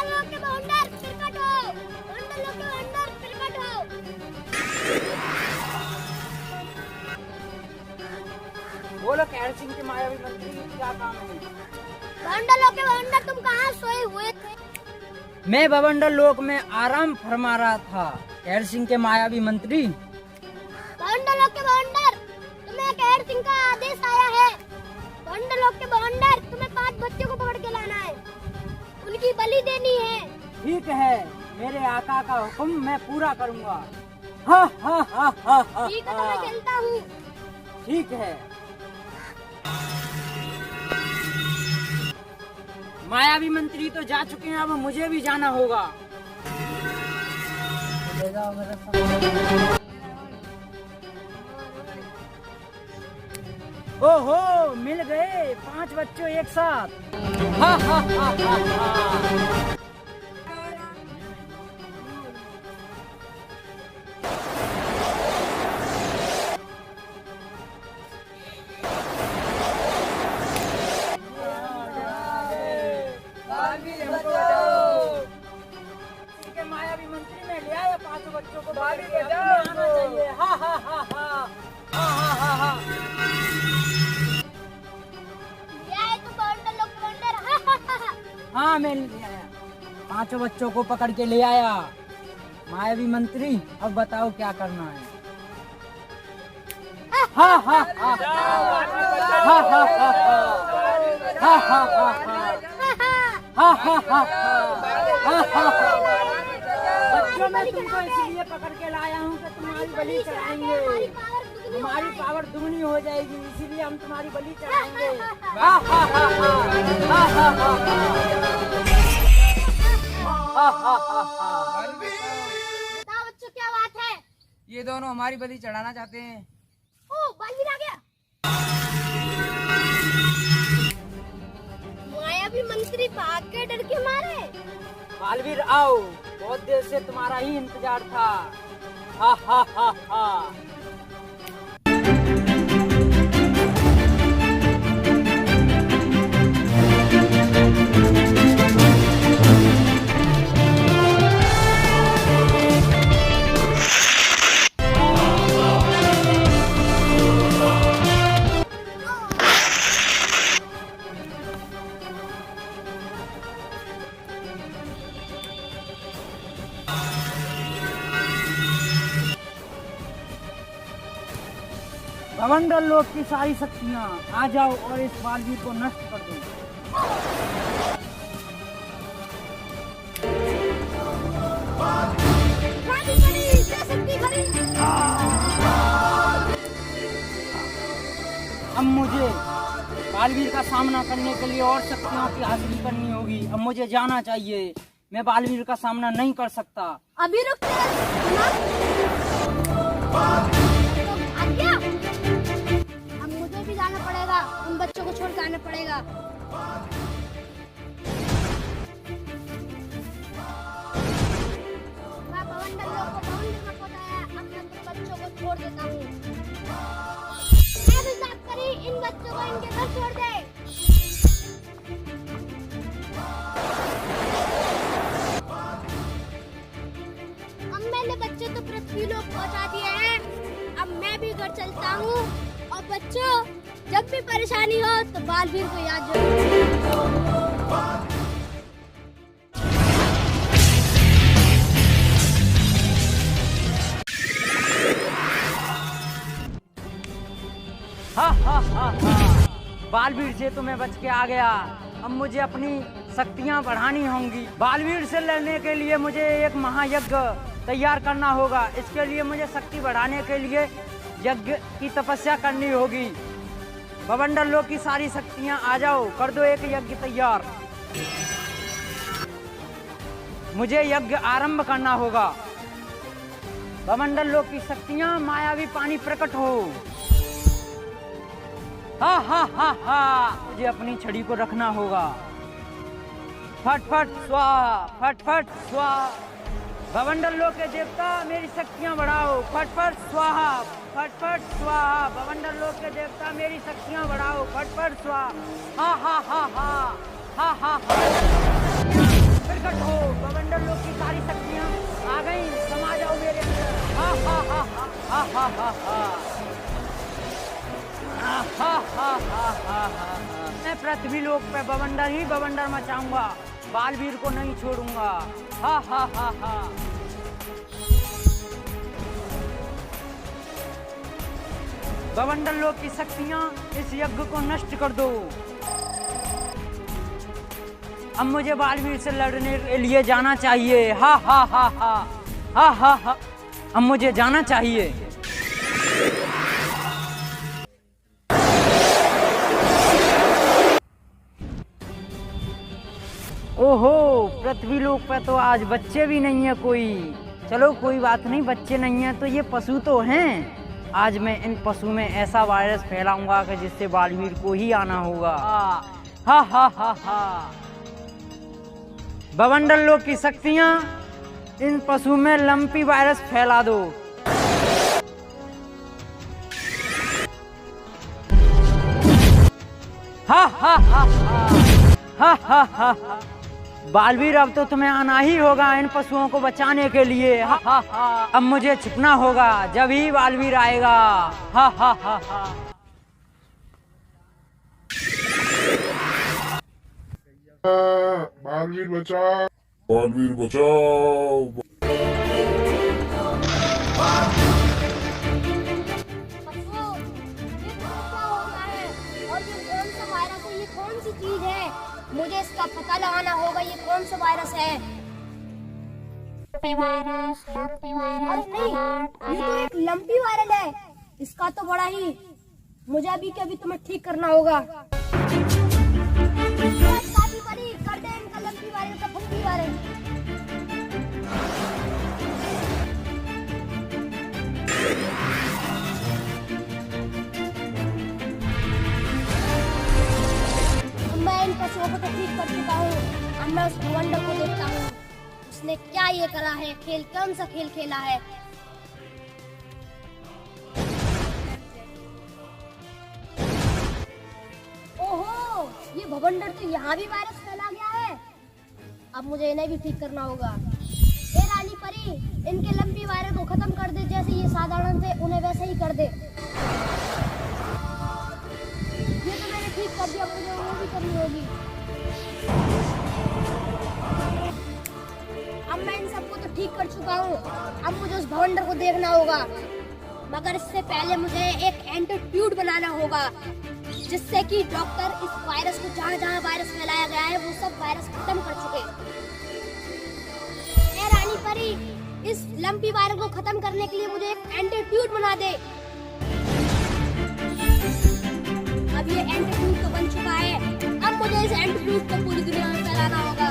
लोग के बवंडर प्रकट हो, लोग के बवंडर प्रकट हो। बोलो कहर सिंह के मायावी मंत्री क्या काम है? बवंडर लोग के बवंडर तुम कहाँ सोए हुए थे? मैं बवंडर लोक में आराम फरमा रहा था। कहर सिंह के मायावी मंत्री। बवंडर लोग के बवंडर तुम्हें कहर सिंह का आदेश आया है। बवंडर लोग के बवंडर तुम्हें 5 बच्चों को पकड़ के लाना है, उनकी बलि देनी है। ठीक है, मेरे आका का हुक्म मैं पूरा करूंगा। हा हा हा हा हा। ठीक है तो मैं चलता हूँ। ठीक है। मायावी मंत्री तो जा चुके हैं, अब मुझे भी जाना होगा। ओहो, मिल गए 5 बच्चों एक साथ। हा हा हा हा हा। मायावी मंत्री ने ले आया 5 बच्चों को, भाभी के आना चाहिए। हा हा हा हा हा हा हा। हाँ मैं ले आया, 5 बच्चों को पकड़ के ले आया। मायावी मंत्री अब बताओ क्या करना है? हा हा हा हा हा हा हा हा हा हा। बच्चों मैं तुमको इसलिए पकड़ के लाया हूँ कि तुम्हारी बलि चढ़ाएंगे। हमारी पावर दुगनी हो जाएगी, इसीलिए हम तुम्हारी बलि चढ़ाएंगे। हा हा हा हा हा हा हा। बताओ बच्चों क्या बात है? ये दोनों हमारी बलि चढ़ाना चाहते हैं। ओ बालवीर आ गया। मायावी मंत्री भाग के डर के मारे। बालवीर आओ, बहुत देर से तुम्हारा ही इंतजार था। हा हा हा हा। बवंडर लोक की सारी शक्तियाँ आ जाओ और इस बालवीर को नष्ट कर दो। अब मुझे बालवीर का सामना करने के लिए और शक्तियों की हासिल करनी होगी। अब मुझे जाना चाहिए, मैं बालवीर का सामना नहीं कर सकता। अभी रुक अब मुझे भी जाना पड़ेगा, उन बच्चों को छोड़ के आना पड़ेगा। मैं बवंडर लोग को बवंडर में पहुंचाया, अब मैं उन बच्चों को छोड़ देता हूँ। साफ करी, इन बच्चों को इनके घर छोड़ दे। अब मैंने बच्चे तो पृथ्वी लोक पहुंचा दिए हैं, अब मैं भी घर चलता हूँ। और बच्चों, जब भी परेशानी हो तो बालवीर को याद जरूर। हा हा हा हा। बालवीर से तो मैं बच के आ गया, अब मुझे अपनी शक्तियाँ बढ़ानी होंगी। बालवीर से लड़ने के लिए मुझे एक महायज्ञ तैयार करना होगा। इसके लिए मुझे शक्ति बढ़ाने के लिए यज्ञ की तपस्या करनी होगी। बवंडर लोक की सारी शक्तियाँ आ जाओ, कर दो एक यज्ञ तैयार। मुझे यज्ञ आरंभ करना होगा। बवंडर लोक की शक्तियाँ, मायावी पानी प्रकट हो। हा हा हा हा। मुझे अपनी छड़ी को रखना होगा। फट फट स्वाहा, फट फट स्वाहा। बवंडर लोक के देवता, मेरी शक्तियाँ बढ़ाओ। फट फट स्वाहा, फट फट स्वाहा। बवंडर लोक के देवता मेरी शक्तियाँ बढ़ाओ, फट फट स्वाहा। हा हा हा हा हा हा हा। प्रकट हो, बवंडर लोक की सारी शक्तियाँ आ गई, समा जाओ मेरे अंदर। हा हा हा हा हा हा हा। मैं पृथ्वी लोक पे बवंडर ही बवंडर मचाऊंगा, बालवीर को नहीं छोड़ूंगा। हा हा हा हा। बवंडर लोक की शक्तियां इस यज्ञ को नष्ट कर दो। अब मुझे बालवीर से लड़ने के लिए जाना चाहिए। हा हा हा हा हा हा हा। अब मुझे जाना चाहिए। ओहो, पृथ्वी लोक पे तो आज बच्चे भी नहीं है कोई। चलो कोई बात नहीं, बच्चे नहीं है तो ये पशु तो हैं। आज मैं इन पशु में ऐसा वायरस फैलाऊंगा कि जिससे बालवीर को ही आना होगा। हा हा हा हा। बवंडर लोक की शक्तियां इन पशु में लंपी वायरस फैला दो। हा हा हा हा हा हा हा। बालवीर अब तो तुम्हें आना ही होगा इन पशुओं को बचाने के लिए। हा हा हा। अब मुझे छिपना होगा, जब ही बालवीर आएगा। हा हा हा हा। बालवीर बचाओ, बालवीर बचाओ। पप्पू, ये क्या हो रहा है? और ये कौन सा वायरस है? ये कौन सी चीज है? मुझे इसका पता लगाना होगा, ये कौन सा वायरस है? वायरस, अरे नहीं, ये तो एक लंपी वायरल है। इसका तो बड़ा ही, मुझे अभी के अभी तुम्हें ठीक करना होगा। कर दे इनका लंपी वायरल का फंगी वायरल। मैं इन पशुओं को तो ठीक कर चुका हूँ। अब मैं उस बवंडर को देखता हूँ, उसने क्या ये करा है, खेल कौन सा खेल खेला है। ओहो, ये बवंडर तो यहाँ भी वायरस फैला गया है। अब मुझे इन्हें भी ठीक करना होगा। ए रानी परी, इनके लंबी वायरस को खत्म कर दे, जैसे ये साधारण थे उन्हें वैसे ही कर दे। ये तो मैंने ठीक कर दिया, मुझे वो भी करनी होगी। अब मैं इन सबको तो ठीक कर चुका हूँ, अब मुझे उस बवंडर को देखना होगा। मगर इससे पहले मुझे एक एंटीट्यूड बनाना होगा, जिससे कि डॉक्टर इस वायरस को जहाँ जहाँ वायरस फैलाया गया है वो सब वायरस खत्म कर चुके। ए रानी परी, इस लंपी वायरस को खत्म करने के लिए मुझे एक एंटीट्यूड बना दे। अब ये एंटीट्यूड तो बन चुका है, अब मुझे इस एंटीट्यूड को पूरी दुनिया में फैलाना होगा।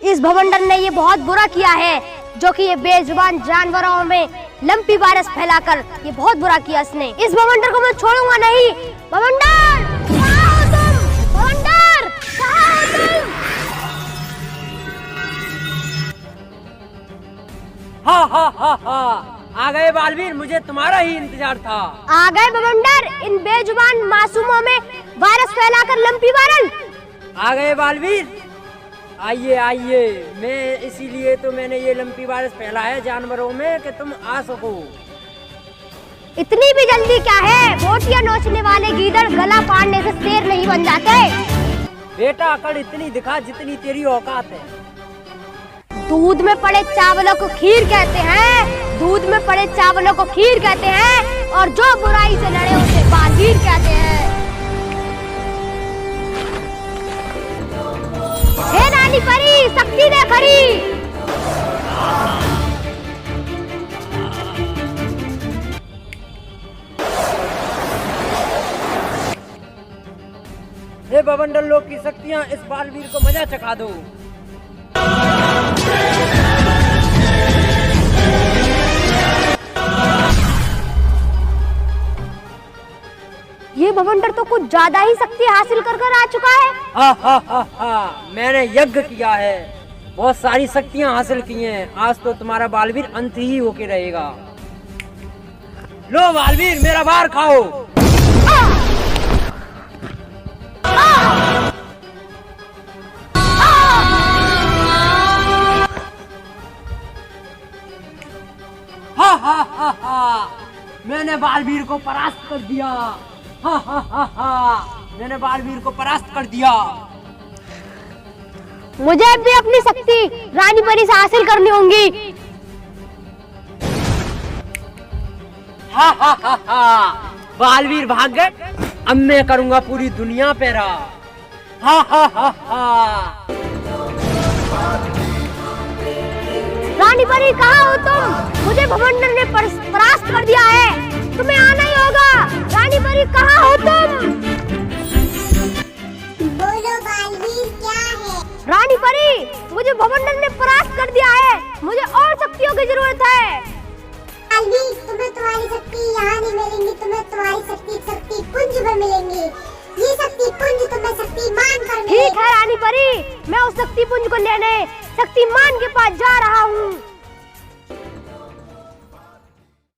इस बवंडर ने ये बहुत बुरा किया है, जो कि ये बेजुबान जानवरों में लंपी वायरस फैलाकर ये बहुत बुरा किया इसने। इस बवंडर को मैं छोड़ूंगा नहीं। बवंडर, कहाँ हो तुम? बवंडर, कहाँ हो तुम? हा हा हा हा। आ गए बालवीर, मुझे तुम्हारा ही इंतजार था। आ गए बवंडर, इन बेजुबान मासूमों में वायरस फैलाकर लंपी वायरल। आ गए बालवीर, आइए आइए। मैं इसीलिए तो मैंने ये लंपी वायरस फैला है जानवरों में कि तुम आ सको। इतनी भी जल्दी क्या है? बोटियां नोचने वाले गीदड़ गला फाड़ने से शेर नहीं बन जाते। बेटा अकड़ इतनी दिखा जितनी तेरी औकात है। दूध में पड़े चावलों को खीर कहते हैं, दूध में पड़े चावलों को खीर कहते हैं, और जो बुराई से लड़े उसे बालवीर कहते हैं। हे रानी परी, शक्ति दे खरी। हे बवंडर लोक की शक्तियां, इस बालवीर को मजा चखा दो। ये बवंडर तो कुछ ज्यादा ही शक्ति हासिल कर कर आ चुका है। मैंने यज्ञ किया है, बहुत सारी शक्तियां हासिल की हैं। आज तो तुम्हारा बालवीर अंत ही होके रहेगा। लो बालवीर, मेरा बार खाओ। मैंने बालवीर को परास्त कर दिया। मैंने बालवीर को परास्त कर दिया। मुझे भी अपनी शक्ति रानी परी से हासिल करनी होंगी। बालवीर भाग गए, अब मैं करूंगा पूरी दुनिया पे राज। रानी परी कहाँ हो तुम? मुझे भवंडर ने परास्त कर दिया है, तुम्हें आना ही होगा। रानी परी कहाँ हो तुम? बोलो बालवीर क्या है? रानी परी, मुझे भवंडर ने परास्त कर दिया है, मुझे और शक्तियों की जरूरत है। बालवीर, तुम्हें तुम्हारी शक्ति यहाँ नहीं मिलेंगी, तुम्हें तुम्हारी शक्ति पुंज में मिलेंगी। ये शक्ति पुंज तुम्हें शक्तिमान कर ठीक है रानी परी, मैं उस शक्ति पुंज को लेने शक्तिमान के पास जा रहा हूँ।